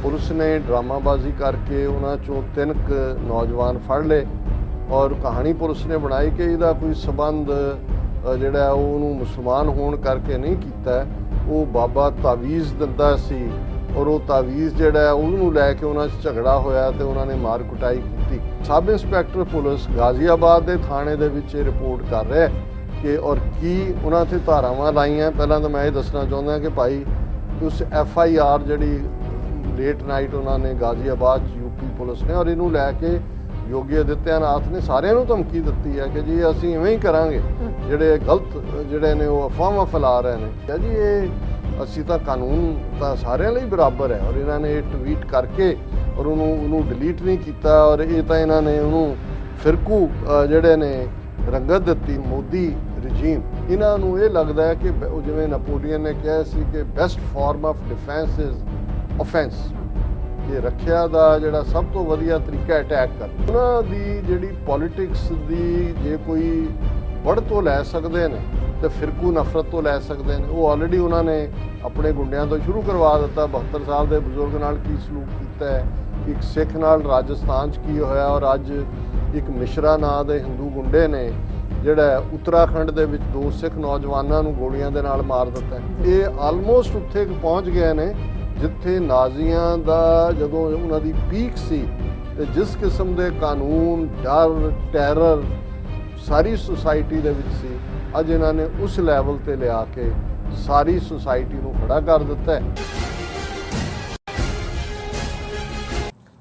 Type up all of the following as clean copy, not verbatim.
Police ने ड्रामाबाजी करके उन्हां चों 3 नौजवान फड़ ले और कहानी पुलिस ने बनाई कि इहदा कोई संबंध जिहड़ा ओहनूं मुसलमान होण करके नहीं कीता, वो बाबा तावीज़ दिंदा सी और वो तावीज़ जिहड़ा ओहनूं लैके उन्हां 'च झगड़ा होया ते उन्हां ने मार कुटाई कीती। सब इंस्पैक्टर पुलिस गाजीआबाद दे थाणे दे विच रिपोर्ट कर रहा है कि और की उन्हां ते धारावां लाईआं। पहलां तो मैं ये दसना चाहुंदा कि भाई उस FIR जिहड़ी लेट नाइट उन्होंने गाजीआबाद यूपी पुलिस ने और इनू लैके योगी आदित्यनाथ ने सारिਆਂ ਨੂੰ ਧਮਕੀ ਦਿੱਤੀ है कि जी ਅਸੀਂ ਇਵੇਂ ਹੀ ਕਰਾਂਗੇ, ਜਿਹੜੇ ਗਲਤ ਜਿਹੜੇ ਨੇ ਉਹ ਅਫਵਾਹਾਂ ਫੈਲਾ ਰਹੇ ਨੇ ਕਿ ਜੀ ਇਹ ਅਸੀਂ ਤਾਂ ਕਾਨੂੰਨ ਤਾਂ ਸਾਰਿਆਂ ਲਈ ਬਰਾਬਰ ਹੈ। ਔਰ ਇਹਨਾਂ ਨੇ ਇਹ ਟਵੀਟ ਕਰਕੇ ਔਰ ਉਹਨੂੰ ਡਿਲੀਟ ਨਹੀਂ ਕੀਤਾ ਔਰ ਇਹ ਤਾਂ ਇਹਨਾਂ ਨੇ ਉਹਨੂੰ ਫਿਰਕੂ ਜਿਹੜੇ ਨੇ ਰੰਗਤ ਦਿੱਤੀ ਮੋਦੀ ਰਜੀਮ। ਇਹਨਾਂ ਨੂੰ ਇਹ ਲੱਗਦਾ ਹੈ ਕਿ ਜਿਵੇਂ ਨੈਪੋਲੀਅਨ ਨੇ ਕਿਹਾ ਸੀ ਕਿ best farm of defence is offence, कि रखिया का जोड़ा सब तो वधिया तरीका अटैक कर। उन्होंने जी पॉलिटिक्स की जे कोई बढ़ तो लै सकते हैं तो फिरकू नफरत तो लै सकते हैं, वो ऑलरेडी उन्होंने अपने गुंडियां तो शुरू करवा दिता। 72 साल के बजुर्ग नाल की सलूक किया है, एक सिख नाल राजस्थान की होया और अज एक मिश्रा नां दे हिंदू गुंडे ने ਜਿਹੜਾ उत्तराखंड ਦੇ ਵਿੱਚ 2 ਸਿੱਖ ਨੌਜਵਾਨਾਂ ਨੂੰ ਗੋਲੀਆਂ ਦੇ ਨਾਲ ਮਾਰ ਦਿੱਤਾ। ਇਹ ਆਲਮੋਸਟ ਉੱਥੇ ਪਹੁੰਚ ਗਏ ਨੇ ਜਿੱਥੇ ਨਾਜ਼ੀਆਂ ਦਾ ਜਦੋਂ ਉਹਨਾਂ ਦੀ ਪੀਕ ਸੀ ਤੇ ਜਿਸ ਕਿਸਮ ਦੇ ਕਾਨੂੰਨ ਡਰ ਟੈਰਰ ਸਾਰੀ ਸੁਸਾਇਟੀ ਦੇ ਵਿੱਚ ਸੀ, ਅੱਜ ਇਹਨਾਂ ਨੇ ਉਸ ਲੈਵਲ ਤੇ ਲਿਆ ਕੇ ਸਾਰੀ ਸੁਸਾਇਟੀ ਨੂੰ ਖੜਾ ਕਰ ਦਿੱਤਾ ਹੈ।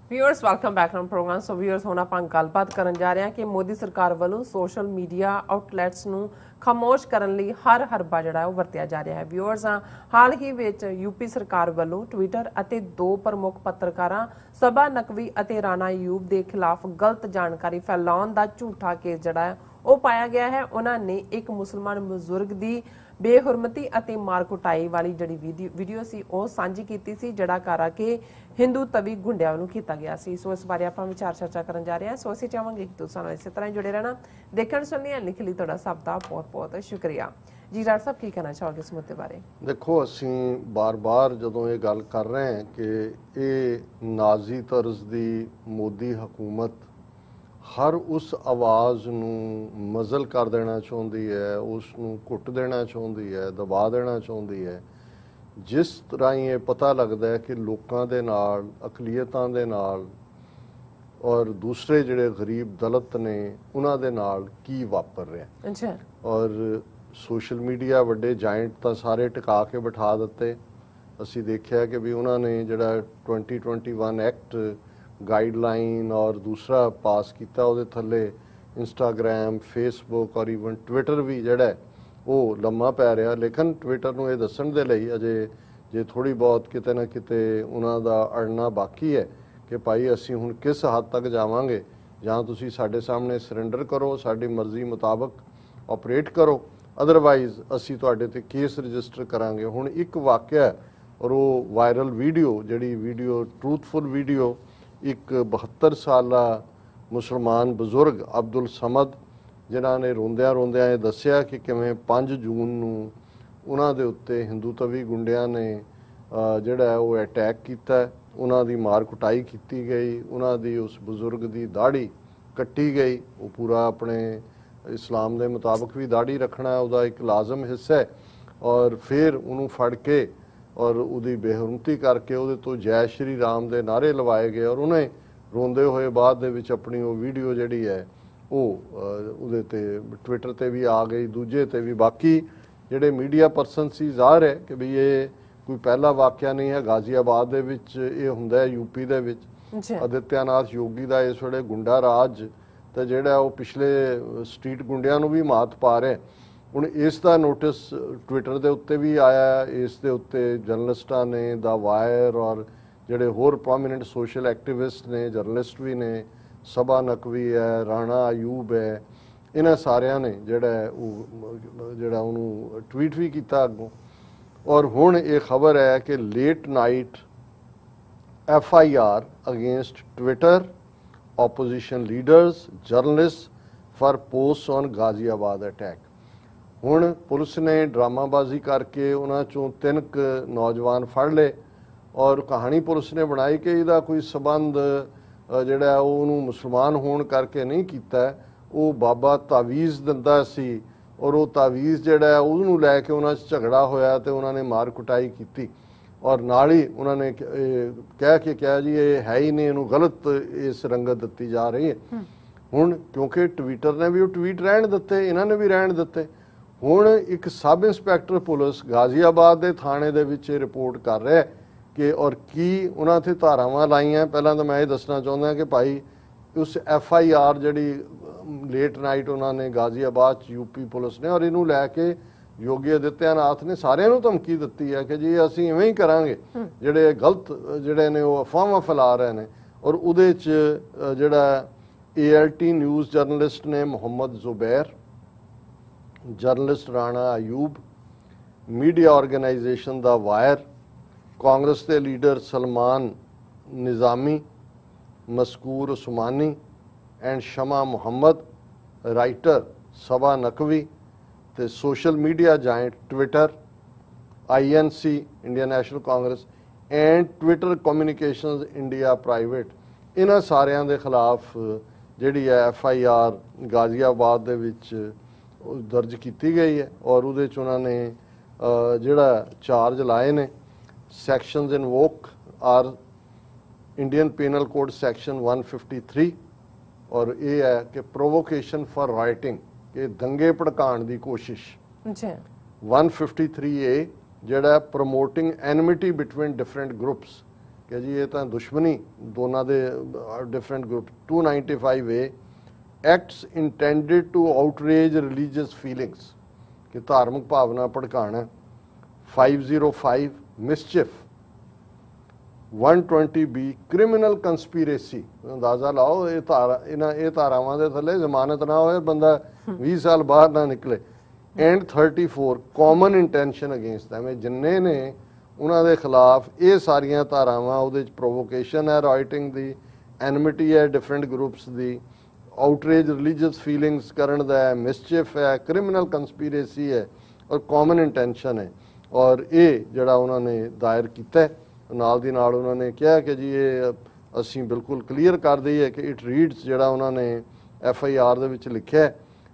Viewers welcome back on program. सो व्यूअर्स हुण आपां गलबात करन जा रहे हैं कि मोदी सरकार वालों सोशल मीडिया आउटलैट्स नूं खामोश करन लई हर हरबा जिहड़ा है वरतिया जा रहा है। व्यूअर्स हाल ही विच यूपी सरकार वालों ट्विटर अते 2 प्रमुख पत्रकारां सबा नकवी अते राणा अयूब दे खिलाफ गलत जानकारी फैलाउण दा झूठा केस जिहड़ा है वो पाया गया है। उन्होंने एक मुसलमान बजुर्ग की बेहुरमती अते मार कुटाई वाली जिहड़ी वीडियो सी ਉਹ ਸਾਂਝੀ ਕੀਤੀ ਸੀ ਜਿਹੜਾ ਕਰਾ ਕਿ ਹਿੰਦੂ ਤਵੀ ਗੁੰਡਿਆਂ ਵੱਲੋਂ ਕੀਤਾ ਗਿਆ ਸੀ। ਸੋ ਇਸ ਬਾਰੇ ਆਪਾਂ ਵਿਚਾਰ ਚਰਚਾ ਕਰਨ ਜਾ ਰਹੇ ਹਾਂ। ਸੋ ਅਸੀਂ ਚਾਹਾਂਗੇ ਕਿ ਤੁਸੀਂ ਨਾਲ ਇਸੇ ਤਰ੍ਹਾਂ ਜੁੜੇ ਰਹਿਣਾ, ਦੇਖਣ ਸੁਣਨ ਲਿਖ ਲਈ ਤੁਹਾਡਾ ਸਭ ਦਾ ਬਹੁਤ ਬਹੁਤ ਸ਼ੁਕਰੀਆ ਜੀ। ਡਾਕਟਰ ਸਾਹਿਬ ਕੀ ਕਹਿਣਾ ਚਾਹੋਗੇ ਇਸ ਮੁੱਦੇ ਬਾਰੇ? ਦੇਖੋ ਅਸੀਂ ਬਾਰ-ਬਾਰ ਜਦੋਂ ਇਹ ਗੱਲ ਕਰ ਰਹੇ ਹਾਂ ਕਿ ਇਹ ਨਾਜ਼ੀ ਤਰਜ਼ ਦੀ ਮੋਦੀ ਹਕੂਮਤ हर उस आवाज़ नूं मज़ल कर देना चाहती है, उसनूं घुट देना चाहती है, दबा देना चाहती है, जिस तरह ये पता लगता है कि लोगों के नाल अकलीयतां दे नाल और दूसरे जिहड़े गरीब दलित ने उन्हां दे नाल की वापर रहा। अच्छा। और सोशल मीडिया वड्डे जाइंट तां सारे टिका के बिठा दिते। असीं देखिया कि भी उन्होंने जिहड़ा 2021 एक्ट गाइडलाइन और दूसरा पास किया, वो थले इंस्टाग्राम फेसबुक और ईवन ट्विटर भी जिहड़ा वो लम्मा पै रहा। लेकिन ट्विटर नूं ये दस्सण दे लई अजे जे थोड़ी बहुत किते ना किते उन्हां दा अड़ना बाकी है कि भाई असीं हुण किस हद तक जावांगे, जां तुसीं साडे सामने सरेंडर करो, साडी मर्जी मुताबक ऑपरेट करो, अदरवाइज असीं तुहाडे ते केस रजिस्टर करांगे। हुण एक वाक़या और वो वायरल वीडियो जिहड़ी वीडियो ट्रूथफुल वीडियो एक 72 साला मुसलमान बजुर्ग अब्दुल समद जिन्हां ने रोंदियां रोंदियां ये दस्सिया कि किवें 5 जून नूं उन्हां दे उत्ते हिंदू तवी गुंडियां ने जिहड़ा है वो अटैक कीता, उन्हां दी मार कुटाई कीती गई, उन्हां दी उस बजुर्ग दी दाढ़ी कट्टी गई। वो पूरा अपने इस्लाम के मुताबिक भी दाढ़ी रखना उसका एक लाजम हिस्सा है। और फिर उन्होंने फड़ के और उसकी बेहुरमती करके वो तो जय श्री राम के नारे लवाए गए और उन्हें रोंदे हुए बाद दे विच अपनी वो वीडियो जिहड़ी है वो ते ट्विटर ते भी आ गई, दूजे ते भी। बाकी जिहड़े मीडिया परसन सी ज़ाहिर है कि भी ये कोई पहला वाक़या नहीं है। गाजीआबाद दे विच ये हुंदा है, यूपी दे विच आदित्यनाथ योगी का इस वेले गुंडा राज तो जिहड़ा वो पिछले स्ट्रीट गुंडियां नूं भी मात पा रहा है। हुण इस दा नोटिस ट्विटर के उत्ते भी आया, इस दे उत्ते जर्नलिस्टां ने द वायर और जिहड़े होर प्रोमिनेंट सोशल एक्टिविस्ट ने जर्नलिस्ट भी ने, सबा नकवी है, राणा अयूब है, इन्हां सारियां ने जिहड़ा उहनूं ट्वीट भी किया अगों। और हुण ये खबर है कि late night FIR against Twitter opposition leaders, journalists for posts on Ghaziabad attack. हुण पुलिस ने ड्रामाबाजी करके उन्हां चों 3 नौजवान फड़ ले ਔਰ ਕਹਾਣੀ ਪੁਲਿਸ ਨੇ ਬਣਾਈ ਕਿ ਇਹਦਾ ਕੋਈ ਸਬੰਧ ਜਿਹੜਾ ਉਹਨੂੰ ਮੁਸਲਮਾਨ ਹੋਣ ਕਰਕੇ ਨਹੀਂ ਕੀਤਾ, ਉਹ ਬਾਬਾ ਤਾਵੀਜ਼ ਦਿੰਦਾ ਸੀ ਔਰ ਉਹ ਤਾਵੀਜ਼ ਜਿਹੜਾ ਉਹਨੂੰ ਲੈ ਕੇ ਉਹਨਾਂ 'ਚ ਝਗੜਾ ਹੋਇਆ ਤੇ ਉਹਨਾਂ ਨੇ ਮਾਰ ਕੁਟਾਈ ਕੀਤੀ ਔਰ ਨਾਲ ਹੀ ਉਹਨਾਂ ਨੇ ਕਹਿ ਕੇ ਕਿਹਾ ਜੀ ਇਹ ਹੈ ਹੀ ਨਹੀਂ, ਇਹਨੂੰ ਗਲਤ ਇਸ ਰੰਗਤ ਦਿੱਤੀ ਜਾ ਰਹੀ ਹੈ। ਹੁਣ ਕਿਉਂਕਿ ਟਵਿੱਟਰ ਨੇ ਵੀ ਉਹ ਟਵੀਟ ਰਹਿਣ ਦਿੱਤੇ, ਇਹਨਾਂ ਨੇ ਵੀ ਰਹਿਣ ਦਿੱਤੇ। ਹੁਣ ਇੱਕ ਸਬ ਇੰਸਪੈਕਟਰ ਪੁਲਿਸ ਗਾਜ਼ੀਆਬਾਦ ਦੇ ਥਾਣੇ ਦੇ ਵਿੱਚ ਇਹ ਰਿਪੋਰਟ ਕਰ ਰਿਹਾ ਕਿ ਔਰ ਕੀ ਉਹਨਾਂ 'ਤੇ ਧਾਰਾਵਾਂ ਲਾਈਆਂ। ਪਹਿਲਾਂ ਤਾਂ ਮੈਂ ਇਹ ਦੱਸਣਾ ਚਾਹੁੰਦਾ ਕਿ ਭਾਈ ਉਸ FIR ਜਿਹੜੀ ਲੇਟ ਨਾਈਟ ਉਹਨਾਂ ਨੇ ਗਾਜ਼ੀਆਬਾਦ 'ਚ UP ਪੁਲਿਸ ਨੇ, ਔਰ ਇਹਨੂੰ ਲੈ ਕੇ ਯੋਗੀ ਆਦਿੱਤਿਆਨਾਥ ਨੇ ਸਾਰਿਆਂ ਨੂੰ ਧਮਕੀ ਦਿੱਤੀ ਹੈ ਕਿ ਜੀ ਅਸੀਂ ਇਵੇਂ ਹੀ ਕਰਾਂਗੇ, ਜਿਹੜੇ ਗਲਤ ਜਿਹੜੇ ਨੇ ਉਹ ਅਫਵਾਹਾਂ ਫੈਲਾ ਰਹੇ ਨੇ। ਔਰ ਉਹਦੇ 'ਚ ਜਿਹੜਾ ALT ਨਿਊਜ਼ ਜਰਨਲਿਸਟ ਨੇ Mohammed Zubair, journalist Rana Ayyub, media organisation the Wire, Congress ਦੇ leader Salman Nizami, Maskoor Usmani and Shama Mohammed, writer Saba Naqvi ਤੇ social media giant Twitter, INC Indian National Congress and Twitter communications India private, ਇਹਨਾਂ ਸਾਰਿਆਂ ਦੇ ਖਿਲਾਫ ਜਿਹੜੀ ਹੈ FIR ਗਾਜ਼ੀਆਬਾਦ ਦੇ ਵਿੱਚ ਦਰਜ ਕੀਤੀ ਗਈ ਹੈ। ਔਰ ਉਹਦੇ 'ਚ ਉਹਨਾਂ ਨੇ ਜਿਹੜਾ ਚਾਰਜ ਲਾਏ ਨੇ, sections invoke are Indian penal code section 153 ਔਰ ਇਹ ਹੈ ਕਿ ਪ੍ਰੋਵੋਕੇਸ਼ਨ ਫॉर ਰਾਈਟਿੰਗ, ਕਿ ਦੰਗੇ ਭੜਕਾਉਣ ਦੀ ਕੋਸ਼ਿਸ਼। 153A ਜਿਹੜਾ promoting enmity between different groups, ਕਿ ਜੀ ਇਹ ਤਾਂ ਦੁਸ਼ਮਣੀ ਦੋਨਾਂ ਦੇ different group. 295A acts intended to outrage religious feelings, ਕਿ ਧਾਰਮਿਕ ਭਾਵਨਾ ਭੜਕਾਉਣਾ। 505 ਮਿਸਚਿਫ। 120B ਕ੍ਰਿਮੀਨਲ ਕੰਸਪੀਰੇਸੀ, ਅੰਦਾਜ਼ਾ ਲਾਓ ਇਹ ਧਾਰਾਵਾਂ ਦੇ ਥੱਲੇ ਜ਼ਮਾਨਤ ਨਾ ਹੋਏ, ਬੰਦਾ 20 ਸਾਲ ਬਾਹਰ ਨਾ ਨਿਕਲੇ। And 34 common intention against them, ਜਿੰਨੇ ਨੇ ਉਹਨਾਂ ਦੇ ਖਿਲਾਫ ਇਹ ਸਾਰੀਆਂ ਧਾਰਾਵਾਂ, ਉਹਦੇ 'ਚ ਪ੍ਰੋਵੋਕੇਸ਼ਨ ਹੈ ਰਾਈਟਿੰਗ ਦੀ, ਐਨਮਿਟੀ ਹੈ ਡਿਫਰੈਂਟ ਗਰੁੱਪਸ ਦੀ, ਆਊਟਰੇਜ ਰਿਲੀਜੀਅਸ ਫੀਲਿੰਗਸ ਕਰਨ ਦਾ ਹੈ, ਮਿਸਚਿਫ ਹੈ, ਕ੍ਰਿਮੀਨਲ ਕੰਸਪੀਰੇਸੀ ਹੈ ਔਰ ਕਾਮਨ ਇੰਟੈਂਸ਼ਨ ਹੈ। ਔਰ ਇਹ ਜਿਹੜਾ ਉਹਨਾਂ ਨੇ ਦਾਇਰ ਕੀਤਾ, ਨਾਲ ਦੀ ਨਾਲ ਉਹਨਾਂ ਨੇ ਕਿਹਾ ਕਿ ਜੀ ਇਹ ਅਸੀਂ ਬਿਲਕੁਲ ਕਲੀਅਰ ਕਰ ਦਈਏ ਕਿ ਇਟ ਰੀਡਸ, ਜਿਹੜਾ ਉਹਨਾਂ ਨੇ FIR ਦੇ ਵਿੱਚ ਲਿਖਿਆ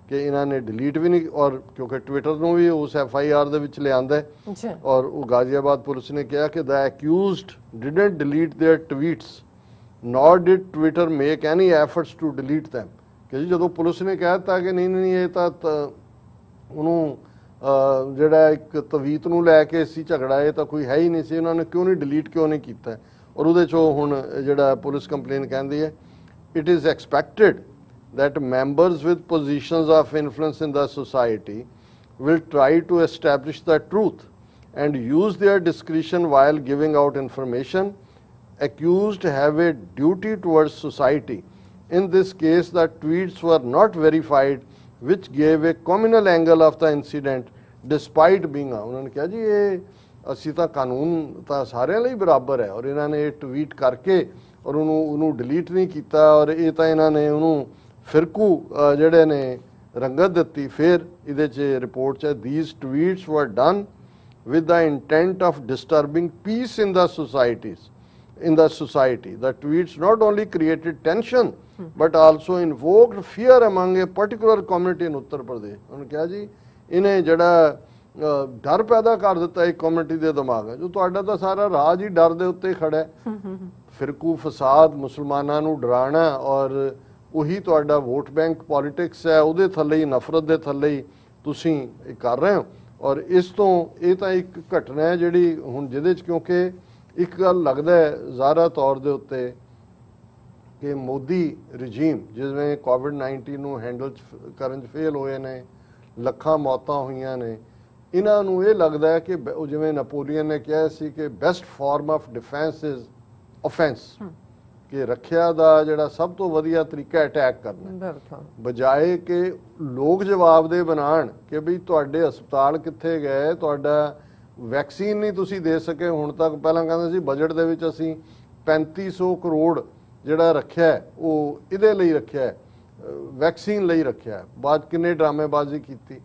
ਕਿ ਇਹਨਾਂ ਨੇ ਡਿਲੀਟ ਵੀ ਨਹੀਂ, ਔਰ ਕਿਉਂਕਿ ਟਵਿੱਟਰ ਨੂੰ ਵੀ ਉਸ FIR ਦੇ ਵਿੱਚ ਲਿਆਂਦਾ। ਔਰ ਉਹ ਗਾਜ਼ੀਆਬਾਦ ਪੁਲਿਸ ਨੇ ਕਿਹਾ ਕਿ the accused didn't delete their tweets nor did Twitter make any efforts to delete them, ਕਿ ਜੀ ਜਦੋਂ ਪੁਲਿਸ ਨੇ ਕਹਿ ਦਿੱਤਾ ਕਿ ਨਹੀਂ ਇਹ ਤਾਂ ਉਹਨੂੰ ਜਿਹੜਾ ਇੱਕ ਤਵੀਤ ਨੂੰ ਲੈ ਕੇ ਸੀ ਝਗੜਾ, ਇਹ ਤਾਂ ਕੋਈ ਹੈ ਹੀ ਨਹੀਂ ਸੀ, ਉਹਨਾਂ ਨੇ ਕਿਉਂ ਨਹੀਂ ਡਿਲੀਟ ਕਿਉਂ ਨਹੀਂ ਕੀਤਾ। ਔਰ ਉਹਦੇ 'ਚੋਂ ਹੁਣ ਜਿਹੜਾ ਪੁਲਿਸ ਕੰਪਲੇਨ ਕਹਿੰਦੀ ਹੈ, it is expected that members with positions of influence in the society will try to establish the truth and use their discretion while giving out information. Accused have a duty towards society. In this case, the tweets were not verified, which gave a communal angle of the incident despite being ਉਹਨਾਂ ਨੇ ਕਿਹਾ ਜੀ ਇਹ ਅਸੀਂ ਤਾਂ ਕਾਨੂੰਨ ਤਾਂ ਸਾਰਿਆਂ ਲਈ ਬਰਾਬਰ ਹੈ, ਔਰ ਇਹਨਾਂ ਨੇ ਇਹ ਟਵੀਟ ਕਰਕੇ ਔਰ ਉਹਨੂੰ ਡਿਲੀਟ ਨਹੀਂ ਕੀਤਾ, ਔਰ ਇਹ ਤਾਂ ਇਹਨਾਂ ਨੇ ਉਹਨੂੰ ਫਿਰਕੂ ਜਿਹੜੇ ਨੇ ਰੰਗਤ ਦਿੱਤੀ। ਫਿਰ ਇਹਦੇ 'ਚ ਰਿਪੋਰਟ 'ਚ these tweets were done with the intent of disturbing peace in the society. The tweets not only created tension but also invoked fear among a particular community in Uttar Pradesh. ਉਹਨੇ ਕਿਹਾ ਜੀ ਇਹਨੇ ਜਿਹੜਾ ਡਰ ਪੈਦਾ ਕਰ ਦਿੱਤਾ ਇੱਕ ਕਮਿਊਨਿਟੀ ਦੇ ਦਿਮਾਗ 'ਚ, ਜੋ ਤੁਹਾਡਾ ਤਾਂ ਸਾਰਾ ਰਾਜ ਹੀ ਡਰ ਦੇ ਉੱਤੇ ਖੜਾ ਹੈ। ਫਿਰਕੂ ਫਸਾਦ, ਮੁਸਲਮਾਨਾਂ ਨੂੰ ਡਰਾਉਣਾ, ਔਰ ਉਹੀ ਤੁਹਾਡਾ ਵੋਟ ਬੈਂਕ ਪੋਲਿਟਿਕਸ ਹੈ, ਉਹਦੇ ਥੱਲੇ ਹੀ ਨਫ਼ਰਤ ਦੇ ਥੱਲੇ ਹੀ ਤੁਸੀਂ ਇਹ ਕਰ ਰਹੇ ਹੋ। ਔਰ ਇਸ ਤੋਂ ਇਹ ਤਾਂ ਇੱਕ ਘਟਨਾ ਹੈ ਜਿਹੜੀ ਹੁਣ ਜਿਹਦੇ 'ਚ, ਕਿਉਂਕਿ ਇੱਕ ਗੱਲ ਲੱਗਦਾ ਹੈ ਜ਼ਾਹਰਾ ਤੌਰ ਦੇ ਉੱਤੇ ਕਿ ਮੋਦੀ ਰਜੀਮ ਜਿਵੇਂ COVID-19 ਨੂੰ ਹੈਂਡਲ ਕਰਨ 'ਚ ਫੇਲ ਹੋਏ ਨੇ, ਲੱਖਾਂ ਮੌਤਾਂ ਹੋਈਆਂ ਨੇ, ਇਹਨਾਂ ਨੂੰ ਇਹ ਲੱਗਦਾ ਹੈ ਕਿ ਜਿਵੇਂ ਨੈਪੋਲੀਅਨ ਨੇ ਕਿਹਾ ਸੀ ਕਿ best farm of defence is offense, ਕਿ ਰੱਖਿਆ ਦਾ ਜਿਹੜਾ ਸਭ ਤੋਂ ਵਧੀਆ ਤਰੀਕਾ ਅਟੈਕ ਕਰਨਾ, ਬਜਾਏ ਕਿ ਲੋਕ ਜਵਾਬਦੇਹ ਬਣਾਉਣ ਕਿ ਵੀ ਤੁਹਾਡੇ ਹਸਪਤਾਲ ਕਿੱਥੇ ਗਏ, ਤੁਹਾਡਾ ਵੈਕਸੀਨ ਨਹੀਂ ਤੁਸੀਂ ਦੇ ਸਕੇ ਹੁਣ ਤੱਕ। ਪਹਿਲਾਂ ਕਹਿੰਦੇ ਸੀ ਬਜਟ ਦੇ ਵਿੱਚ ਅਸੀਂ 3500 ਕਰੋੜ ਜਿਹੜਾ ਰੱਖਿਆ ਉਹ ਇਹਦੇ ਲਈ ਰੱਖਿਆ, ਵੈਕਸੀਨ ਲਈ ਰੱਖਿਆ, ਬਾਅਦ ਕਿੰਨੇ ਡਰਾਮੇਬਾਜ਼ੀ ਕੀਤੀ,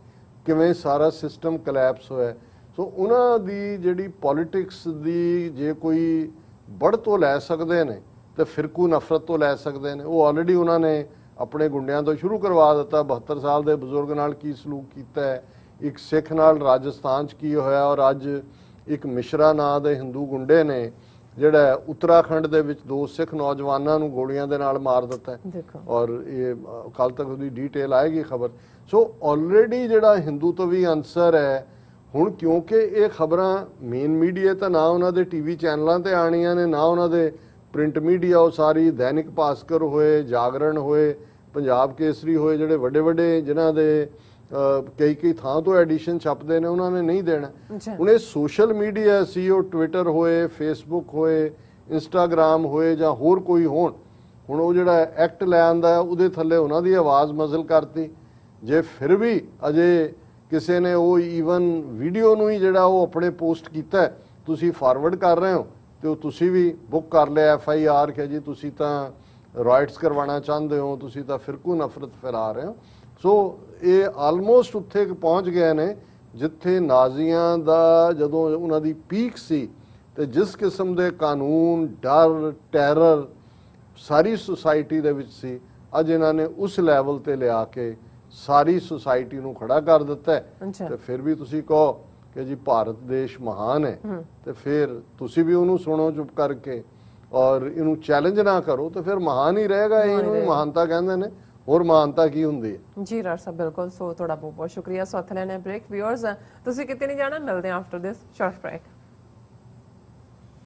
ਕਿਵੇਂ ਸਾਰਾ ਸਿਸਟਮ ਕਲੈਪਸ ਹੋਇਆ। ਸੋ ਉਹਨਾਂ ਦੀ ਜਿਹੜੀ ਪੋਲਿਟਿਕਸ ਦੀ ਜੇ ਕੋਈ बढ़ ਤੋਂ ਲੈ ਸਕਦੇ ਨੇ ਤੇ ਫਿਰਕੂ ਨਫ਼ਰਤ ਤੋਂ ਲੈ ਸਕਦੇ ਨੇ। ਉਹ ਆਲਰੇਡੀ ਉਹਨਾਂ ਨੇ ਆਪਣੇ ਗੁੰਡਿਆਂ ਤੋਂ ਸ਼ੁਰੂ ਕਰਵਾ ਦਿੱਤਾ। 72 ਸਾਲ ਦੇ ਬਜ਼ੁਰਗ ਨਾਲ ਕੀ ਸਲੂਕ ਕੀਤਾ ਹੈ, ਇੱਕ ਸਿੱਖ ਨਾਲ ਰਾਜਸਥਾਨ 'ਚ ਕੀ ਹੋਇਆ, ਔਰ ਅੱਜ ਇੱਕ ਮਿਸ਼ਰਾ ਨਾਂ ਦੇ ਹਿੰਦੂ ਗੁੰਡੇ ਨੇ ਜਿਹੜਾ ਉੱਤਰਾਖੰਡ ਦੇ ਵਿੱਚ 2 ਸਿੱਖ ਨੌਜਵਾਨਾਂ ਨੂੰ ਗੋਲੀਆਂ ਦੇ ਨਾਲ ਮਾਰ ਦਿੱਤਾ ਹੈ। ਦੇਖੋ ਔਰ ਇਹ ਕੱਲ ਤੱਕ ਉਹਦੀ ਡਿਟੇਲ ਆਏਗੀ ਖਬਰ। ਸੋ ਆਲਰੇਡੀ ਜਿਹੜਾ ਹਿੰਦੂ ਤੋਂ ਵੀ ਅਨਸਰ ਹੈ ਹੁਣ, ਕਿਉਂਕਿ ਇਹ ਖਬਰਾਂ ਮੇਨ ਮੀਡੀਆ ਤਾਂ ਨਾ ਉਹਨਾਂ ਦੇ ਟੀਵੀ ਚੈਨਲਾਂ ਤੇ ਆਣੀਆਂ ਨੇ, ਨਾ ਉਹਨਾਂ ਦੇ ਪ੍ਰਿੰਟ ਮੀਡੀਆ, ਉਹ ਸਾਰੀ ਦੈਨਿਕ ਭਾਸਕਰ ਹੋਏ, ਜਾਗਰਣ ਹੋਏ, ਪੰਜਾਬ ਕੇਸਰੀ ਹੋਏ, ਜਿਹੜੇ ਵੱਡੇ ਵੱਡੇ ਜਿਨ੍ਹਾਂ ਦੇ ਕਈ ਥਾਂ ਤੋਂ ਐਡੀਸ਼ਨ ਛਪਦੇ ਨੇ, ਉਹਨਾਂ ਨੇ ਨਹੀਂ ਦੇਣਾ। ਹੁਣ ਇਹ ਸੋਸ਼ਲ ਮੀਡੀਆ ਸੀ, ਉਹ ਟਵਿੱਟਰ ਹੋਏ, ਫੇਸਬੁੱਕ ਹੋਏ, ਇੰਸਟਾਗ੍ਰਾਮ ਹੋਏ ਜਾਂ ਹੋਰ ਕੋਈ ਹੋਣ, ਹੁਣ ਉਹ ਜਿਹੜਾ ਐਕਟ ਲੈ ਆਂਦਾ ਉਹਦੇ ਥੱਲੇ ਉਹਨਾਂ ਦੀ ਆਵਾਜ਼ ਮਜ਼ਲ ਕਰਤੀ। ਜੇ ਫਿਰ ਵੀ ਅਜੇ ਕਿਸੇ ਨੇ ਉਹ ਈਵਨ ਵੀਡੀਓ ਨੂੰ ਹੀ ਜਿਹੜਾ ਉਹ ਆਪਣੇ ਪੋਸਟ ਕੀਤਾ ਤੁਸੀਂ ਫਾਰਵਰਡ ਕਰ ਰਹੇ ਹੋ ਤੇ ਉਹ ਤੁਸੀਂ ਵੀ ਬੁੱਕ ਕਰ ਲਿਆ FIR ਕਿ ਜੀ ਤੁਸੀਂ ਤਾਂ ਰਾਈਟਸ ਕਰਵਾਉਣਾ ਚਾਹੁੰਦੇ ਹੋ, ਤੁਸੀਂ ਤਾਂ ਫਿਰਕੂ ਨਫ਼ਰਤ ਫੈਲਾ ਰਹੇ ਹੋ। ਸੋ ਇਹ ਆਲਮੋਸਟ ਉੱਥੇ ਪਹੁੰਚ ਗਏ ਨੇ ਜਿੱਥੇ ਨਾਜ਼ੀਆਂ ਦਾ ਜਦੋਂ ਉਹਨਾਂ ਦੀ ਪੀਕ ਸੀ ਤੇ ਜਿਸ ਕਿਸਮ ਦੇ ਕਾਨੂੰਨ, ਡਰ, ਟੈਰਰ ਸਾਰੀ ਸੁਸਾਇਟੀ ਦੇ ਵਿੱਚ ਸੀ, ਅੱਜ ਇਹਨਾਂ ਨੇ ਉਸ ਲੈਵਲ ਤੇ ਲਿਆ ਕੇ ਸਾਰੀ ਸੁਸਾਇਟੀ ਨੂੰ ਖੜਾ ਕਰ ਦਿੱਤਾ ਹੈ। ਤੇ ਫਿਰ ਵੀ ਤੁਸੀਂ ਕਹੋ ਕਿ ਜੀ ਭਾਰਤ ਦੇਸ਼ ਮਹਾਨ ਹੈ ਤੇ ਫਿਰ ਤੁਸੀਂ ਵੀ ਉਹਨੂੰ ਸੁਣੋ ਚੁੱਪ ਕਰਕੇ ਔਰ ਇਹਨੂੰ ਚੈਲੰਜ ਨਾ ਕਰੋ ਤੇ ਫਿਰ ਮਹਾਨ ਹੀ ਰਹੇਗਾ। ਇਹਨੂੰ ਮਹਾਨਤਾ ਕਹਿੰਦੇ ਨੇ, ਹੋਰ ਮਹਾਨਤਾ ਕੀ ਹੁੰਦੀ ਹੈ। ਜੀ ਰਾਜ ਸਾਹਿਬ ਬਿਲਕੁਲ। ਸੋ ਤੁਹਾਡਾ ਬਹੁਤ ਬਹੁਤ ਸ਼ੁਕਰੀਆ। ਸੋ ਇੱਥੇ ਲੈਣੇ ਬ੍ਰੇਕ। ਵਿਊਅਰਸ ਤੁਸੀਂ ਕਿਤੇ ਨਹੀਂ ਜਾਣਾ, ਮਿਲਦੇ ਹਾਂ ਆਫਟਰ ਦਿਸ ਸ਼ਾਰਟ ਬ੍ਰੇਕ।